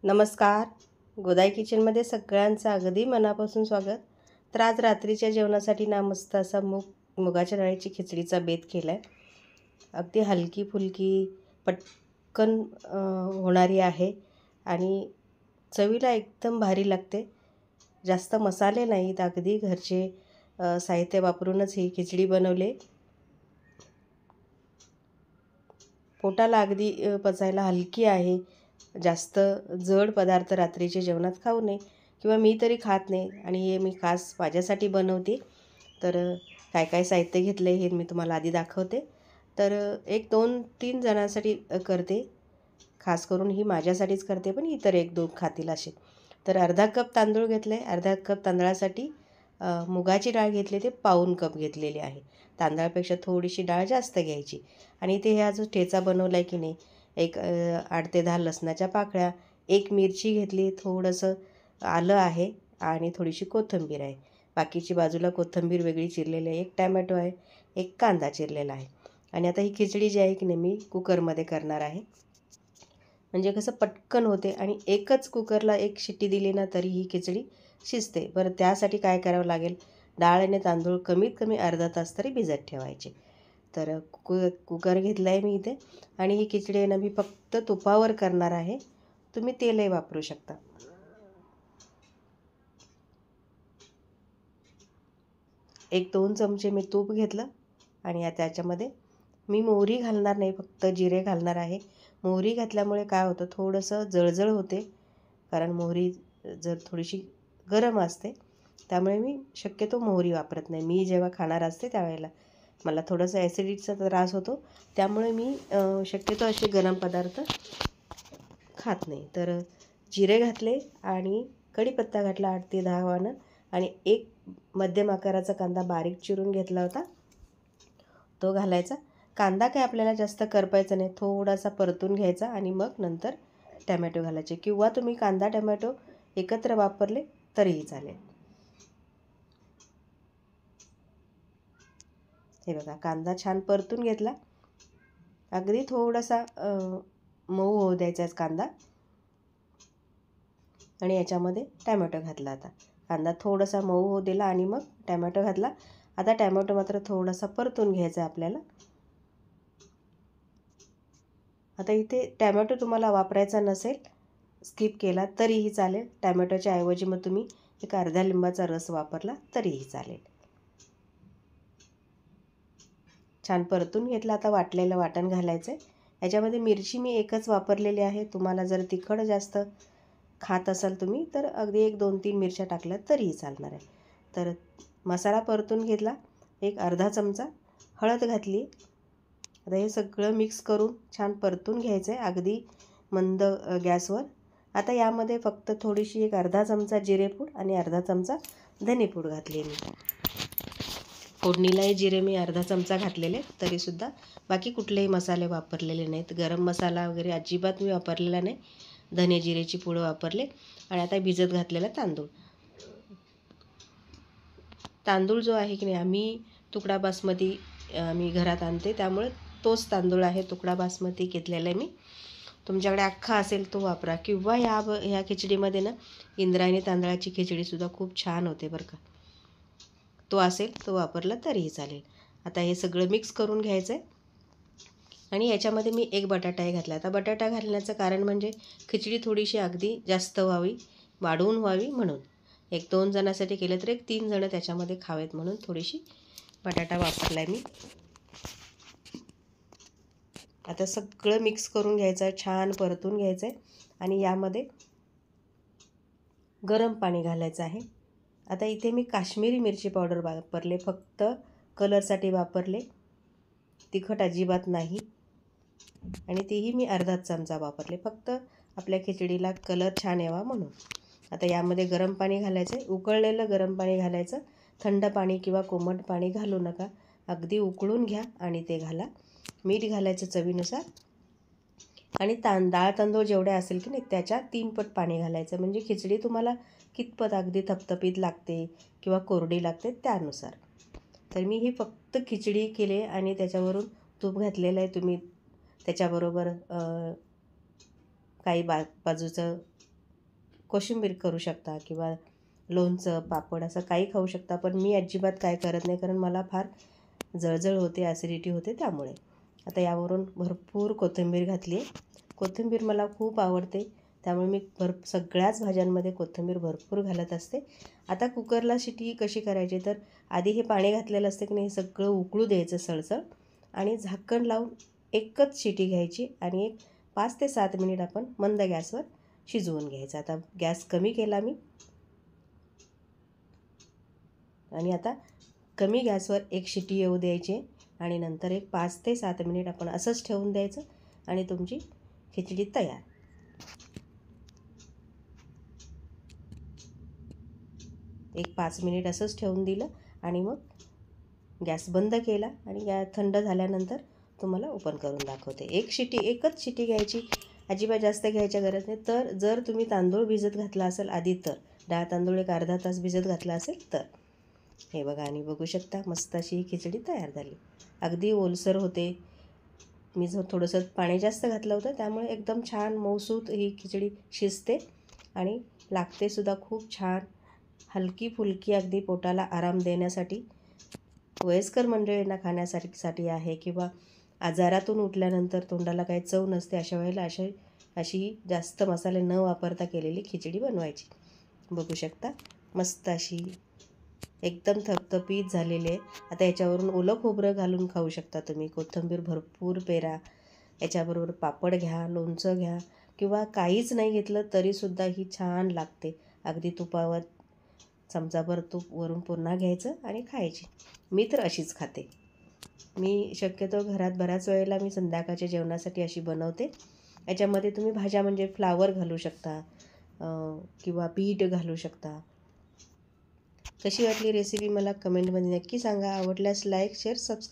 नमस्कार. गोदाई किचनमध्ये सगळ्यांचं अगदी मनापासून स्वागत. तर आज रात्रीच्या जेवणासाठी ना मस्त असा मुगाच्या डाळीची खिचडीचा बेत केला आहे. अगदी हलकी फुलकी पटकन होणारी आहे आणि चवीला एकदम भारी लागते. जास्त मसाले नाहीत, अगदी घरचे साहित्य वापरूनच ही खिचडी बनवले. पोटाला अगदी पचायला हलकी आहे. जास्त जड पदार्थ रात्रीच्या जेवणात खाऊ नये, किंवा मी तरी खात नाही, आणि हे मी खास माझ्यासाठी बनवते. तर काय काय साहित्य घेतलं हे मी तुम्हाला आधी दाखवते. तर 1-2-3 जणांसाठी करते. खास करून ही माझ्यासाठीच करते, पण इतर 1-2 खातील असे. तर अर्धा कप तांदूळ घेतले. अर्धा कप तांदळासाठी मुगाची डाळ घेतली, ते पाऊण कप घेतलेली आहे. तांदळापेक्षा थोडीशी डाळ जास्त घ्यायची. आणि इथे ह्या जो ठेचा बनवला आहे की नाही, 8 ते 10 लसणाच्या पाकळ्या, 1 मिरची घेतली, थोडंसं आलं आहे आणि थोडीशी कोथिंबीर आहे. बाकीची बाजूला कोथिंबीर वेगळी चिरलेली आहे. 1 टॅमॅटो आहे, 1 कांदा चिरलेला आहे. आणि आता ही खिचडी जी आहे की नाही, मी कुकरमध्ये करणार आहे. म्हणजे कसं पटकन होते, आणि एकच कुकरला 1 शिट्टी दिली ना तरी ही खिचडी शिजते. बरं, त्यासाठी काय करावं लागेल? डाळ आणि तांदूळ कमीत कमी अर्धा तास तरी भिजत ठेवायचे. तर कुकर घेतला आहे मी इथे, आणि ही खिचडी आहे ना मी फक्त तुपावर करणार आहे. तुम्ही तेलही वापरू शकता. 1-2 चमचे मी तूप घेतलं, आणि त्याच्यामध्ये मी मोहरी घालणार नाही, फक्त जिरे घालणार आहे. मोहरी घातल्यामुळे काय होतं, थोडंसं जळजळ होते, कारण मोहरी जर थोडीशी गरम असते. त्यामुळे मी शक्यतो मोहरी वापरत नाही. मी जेव्हा खाणार असते त्यावेळेला मला थोडंसं ॲसिडिटीचा त्रास होतो, त्यामुळे मी शक्यतो असे गरम पदार्थ खात नाही. तर जिरे घातले आणि कढीपत्ता घातला 8 ते 10 पानं, आणि 1 मध्यम आकाराचा कांदा बारीक चिरून घेतला होता, तो घालायचा. कांदा काय आपल्याला जास्त करपायचा नाही, थोडासा परतून घ्यायचा, आणि मग नंतर टॅमॅटो घालायचे, किंवा तुम्ही कांदा टॅमॅटो एकत्र वापरले तरीही चालेल. हे बघा, कांदा छान परतून घेतला. अगदी थोडासा मऊ होऊ द्यायचा कांदा, आणि याच्यामध्ये टॅमॅटो घातला. आता कांदा थोडासा मऊ होऊ दिला, आणि मग टॅमॅटो घातला. आता टॅमॅटो मात्र थोडासा परतून घ्यायचा आपल्याला. आता इथे टॅमॅटो तुम्हाला वापरायचा नसेल, स्किप केला तरीही चालेल. टॅमॅटोच्या ऐवजी मग तुम्ही एक अर्ध्या लिंबाचा रस वापरला तरीही चालेल. छान परतून घेतला. आता वाटलेलं वाटण घालायचं आहे. याच्यामध्ये मिरची मी एकच वापरलेली आहे. तुम्हाला जर तिखट जास्त खात असाल तुम्ही, तर अगदी 1-2-3 मिरच्या टाकल्या तरीही चालणार आहे. तर मसाला परतून घेतला. एक अर्धा चमचा हळद घातली. आता हे सगळं मिक्स करून छान परतून घ्यायचं आहे, अगदी मंद गॅसवर. आता यामध्ये फक्त थोडीशी एक अर्धा चमचा जिरेपूड आणि अर्धा चमचा धनेपूड घातली मी. फोडणीलाही जिरे मी अर्धा चमचा घातलेले, तरीसुद्धा बाकी कुठलेही मसाले वापरलेले नाहीत. गरम मसाला वगैरे अजिबात मी वापरलेला नाही. धने जिरेची पूड वापरले. आणि आता भिजत घातलेला तांदूळ जो आहे की नाही, आम्ही तुकडा बासमती मी घरात आणते, त्यामुळे तोच तांदूळ आहे, तुकडा बासमती घेतलेला आहे मी. तुमच्याकडे अख्खा असेल तो वापरा, किंवा ह्या खिचडीमध्ये ना इंद्रायणी तांदळाची खिचडीसुद्धा खूप छान होते बरं का. तो असेल तो वापरला तरीही चालेल. आता हे सगळं मिक्स करून घ्यायचं आहे, आणि याच्यामध्ये मी 1 बटाटाही घातला. आता बटाटा घालण्याचं कारण म्हणजे खिचडी थोडीशी अगदी जास्त व्हावी, वाढवून व्हावी म्हणून. 1-2 जणांसाठी केलं तर 3 जणं त्याच्यामध्ये खावेत म्हणून थोडीशी बटाटा वापरला आहे मी. आता सगळं मिक्स करून घ्यायचं आहे, छान परतून घ्यायचं आहे, आणि यामध्ये गरम पाणी घालायचं आहे. आता इथे मी काश्मीरी मिरची पावडर वापरले, फक्त कलरसाठी वापरले, तिखट अजिबात नाही. आणि तीही मी अर्धाच चमचा वापरले, फक्त आपल्या खिचडीला कलर छान यावा म्हणून. आता यामध्ये गरम पाणी घालायचं आहे, उकळलेलं गरम पाणी घालायचं. थंड पाणी किंवा कोमट पाणी घालू नका, अगदी उकळून घ्या आणि ते घाला. मीठ घालायचं चवीनुसार, आणि डाळ तांदूळ जेवढे असेल की नाही त्याच्या 3 पट पाणी घालायचं. म्हणजे खिचडी तुम्हाला कितपत अगदी थपथपीत लागते किंवा कोरडी लागते त्यानुसार. तर मी ही फक्त खिचडी केली, आणि त्याच्यावरून तूप घातलेलं आहे. तुम्ही त्याच्याबरोबर काही बाजूचं कोशिंबीर करू शकता किंवा लोणचं पापड असं काही खाऊ शकता. पण मी अजिबात काय करत नाही, कारण मला फार जळजळ होते, ॲसिडिटी होते त्यामुळे. आता यावरून भरपूर कोथिंबीर घातली आहे. कोथिंबीर मला खूप आवडते, त्यामुळे मी सगळ्याच भाज्यांमध्ये कोथिंबीर भरपूर घालत असते. आता कुकरला शिटी कशी करायची, तर आधी हे पाणी घातलेलं असते की नाही, हे सगळं उकळू द्यायचं सळसळ आणि झाकण लावून एकच शिटी घ्यायची आणि एक 5 ते 7 मिनिट आपण मंद गॅसवर शिजवून घ्यायचं. आता गॅस कमी केला मी आणि आता कमी गॅसवर एक शिटी येऊ द्यायची आणि नंतर एक 5 ते 7 मिनिट आपण असंच ठेवून द्यायचं आणि तुमची खिचडी तयार. एक 5 मिनिट असंच ठेवून दिलं आणि मग गॅस बंद केला आणि थंड झाल्यानंतर तुम्हाला ओपन करून दाखवते. एकच शिटी घ्यायची, अजिबात जास्त घ्यायच्या गरज नाही. तर जर तुम्ही तांदूळ भिजत घातला असेल आधी, तर डाळ तांदूळ एक अर्धा तास भिजत घातला असेल तर. हे बघा, आणि बघू शकता मस्त अशी ही खिचडी तयार झाली. अगदी ओलसर होते. मी थोडंसं पाणी जास्त घातलं होतं, त्यामुळे एकदम छान मऊसूत ही खिचडी शिजते आणि लागतेसुद्धा खूप छान. हलकी फुलकी, अगदी पोटाला आराम देण्यासाठी, वयस्कर मंडळींना खाण्यासाठी आहे किंवा आजारातून उठल्यानंतर तोंडाला काही चव नसते, अशा वेळेला अशी जास्त मसाले न वापरता केलेली खिचडी बनवायची. बघू शकता मस्त अशी एकदम थपथपीत झालेली आहे. आता याच्यावरून ओलं खोबरं घालून खाऊ शकता तुम्ही. कोथिंबीर भरपूर पेरा, याच्याबरोबर पापड घ्या, लोणचं घ्या किंवा काहीच नाही घेतलं तरीसुद्धा ही छान लागते. अगदी तुपावर चमचाभर तूप वरून पुन्हा घ्यायचं आणि खायची. मी तर अशीच खाते. मी शक्यतो घरात बऱ्याच वेळेला मी संध्याकाळच्या जेवणासाठी अशी बनवते. याच्यामध्ये तुम्ही भाज्या म्हणजे फ्लावर घालू शकता किंवा बीट घालू शकता. कशी वाटली रेसिपी मला कमेंटमध्ये नक्की सांगा. आवडल्यास लाईक, शेअर, सबस्क्राईब